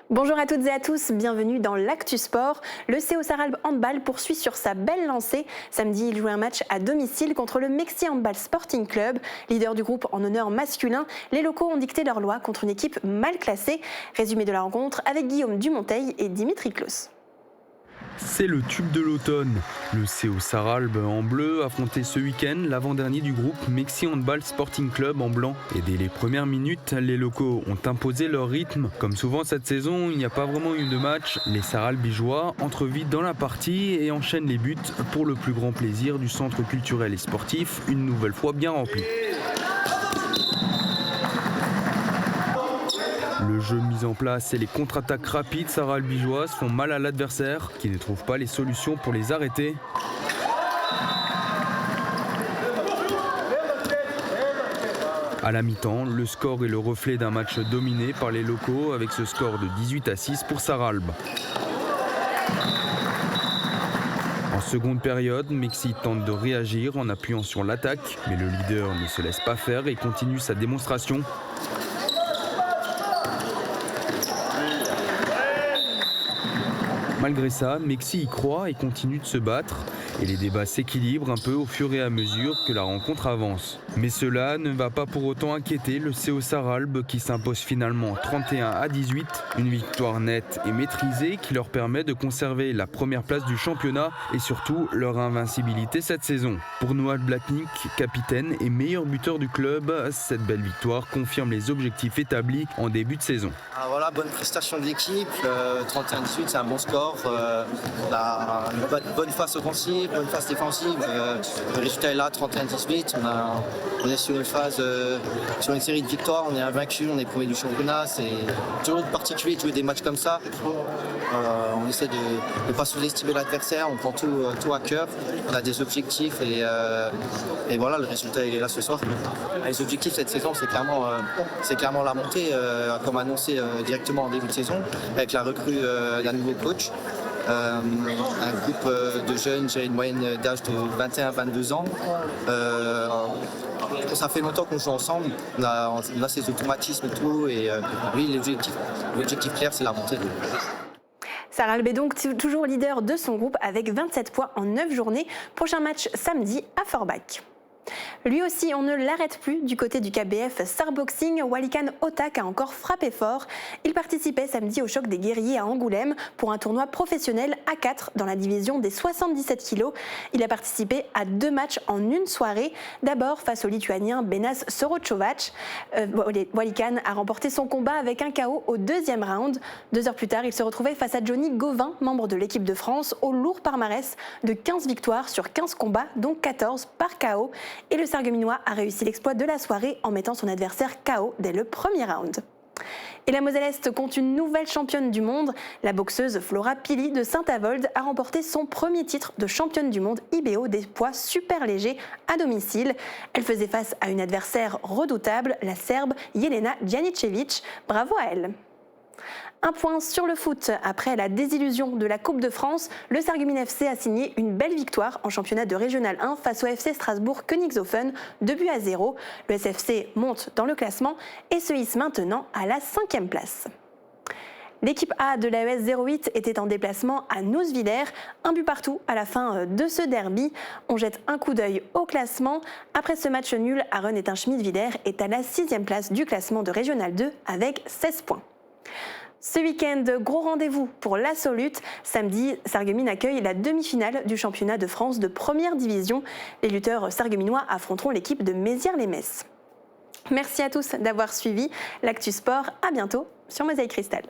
Bonjour à toutes et à tous, bienvenue dans l'Actu Sport. Le CO Sarralbe Handball poursuit sur sa belle lancée. Samedi, il jouait un match à domicile contre le Mexi Handball Sporting Club. Leader du groupe en honneur masculin, les locaux ont dicté leur loi contre une équipe mal classée. Résumé de la rencontre avec Guillaume Dumonteil et Dimitri Claus. C'est le tube de l'automne. Le CO Sarralbe en bleu affrontait ce week-end l'avant-dernier du groupe Mexi Handball Sporting Club en blanc. Et dès les premières minutes, les locaux ont imposé leur rythme. Comme souvent cette saison, il n'y a pas vraiment eu de match. Les Sarralbigeois entrent vite dans la partie et enchaînent les buts pour le plus grand plaisir du centre culturel et sportif, une nouvelle fois bien rempli. Le jeu mis en place et les contre-attaques rapides sarralbigeoises font mal à l'adversaire qui ne trouve pas les solutions pour les arrêter. À la mi-temps, le score est le reflet d'un match dominé par les locaux avec ce score de 18-6 pour Sarralbe. En seconde période, Mexi tente de réagir en appuyant sur l'attaque, mais le leader ne se laisse pas faire et continue sa démonstration. Malgré ça, Mexi y croit et continue de se battre. Et les débats s'équilibrent un peu au fur et à mesure que la rencontre avance. Mais cela ne va pas pour autant inquiéter le CO Sarralbe qui s'impose finalement 31-18. Une victoire nette et maîtrisée qui leur permet de conserver la première place du championnat et surtout leur invincibilité cette saison. Pour Noah Blatnik, capitaine et meilleur buteur du club, cette belle victoire confirme les objectifs établis en début de saison. Voilà, bonne prestation de l'équipe, 31-18 c'est un bon score, une bonne phase offensive, bonne phase défensive, le résultat est là, 31-18, on est sur une phase, sur une série de victoires, on est invaincu, on est premier du championnat, c'est toujours particulier de jouer des matchs comme ça, on essaie de ne pas sous-estimer l'adversaire, on prend tout à cœur, on a des objectifs et voilà, le résultat il est là ce soir. Les objectifs cette saison c'est clairement la montée, comme annoncé directement en début de saison, avec la recrue d'un nouveau coach. Un groupe de jeunes, j'ai une moyenne d'âge de 21-22 ans. Ça fait longtemps qu'on joue ensemble, on a ces automatismes et tout, et oui, l'objectif clair c'est la montée. Sarralbe est donc toujours leader de son groupe avec 27 points en 9 journées. Prochain match samedi à Forbach. Lui aussi, on ne l'arrête plus du côté du KBF Starboxing. Walikan Otak a encore frappé fort. Il participait samedi au choc des guerriers à Angoulême pour un tournoi professionnel A4 dans la division des 77 kilos. Il a participé à 2 matchs en une soirée. D'abord face au Lituanien Benas Sorochovac. Walikan a remporté son combat avec un KO au 2e round. 2 heures plus tard, il se retrouvait face à Johnny Gauvin, membre de l'équipe de France, au lourd palmarès de 15 victoires sur 15 combats, dont 14 par KO. Et le Sarregueminois a réussi l'exploit de la soirée en mettant son adversaire KO dès le premier round. Et la Moselle-Est compte une nouvelle championne du monde. La boxeuse Flora Pili de Saint-Avold a remporté son premier titre de championne du monde IBO des poids super légers à domicile. Elle faisait face à une adversaire redoutable, la Serbe Jelena Djanicevic. Bravo à elle. Un point sur le foot. Après la désillusion de la Coupe de France, le Sarreguemines FC a signé une belle victoire en championnat de Régional 1 face au FC Strasbourg Königshofen, 2-0. Le SFC monte dans le classement et se hisse maintenant à la 5e place. L'équipe A de l'AES 08 était en déplacement à Nousviller, un but partout à la fin de ce derby. On jette un coup d'œil au classement. Après ce match nul, Aaron Étain-Schmidviller est à la 6e place du classement de Régional 2 avec 16 points. Ce week-end, gros rendez-vous pour la Solute. Samedi, Sarreguemines accueille la demi-finale du championnat de France de première division. Les lutteurs sarregueminois affronteront l'équipe de Mézières-les-Messes. Merci à tous d'avoir suivi l'Actu Sport. À bientôt sur Mosaïque Cristal.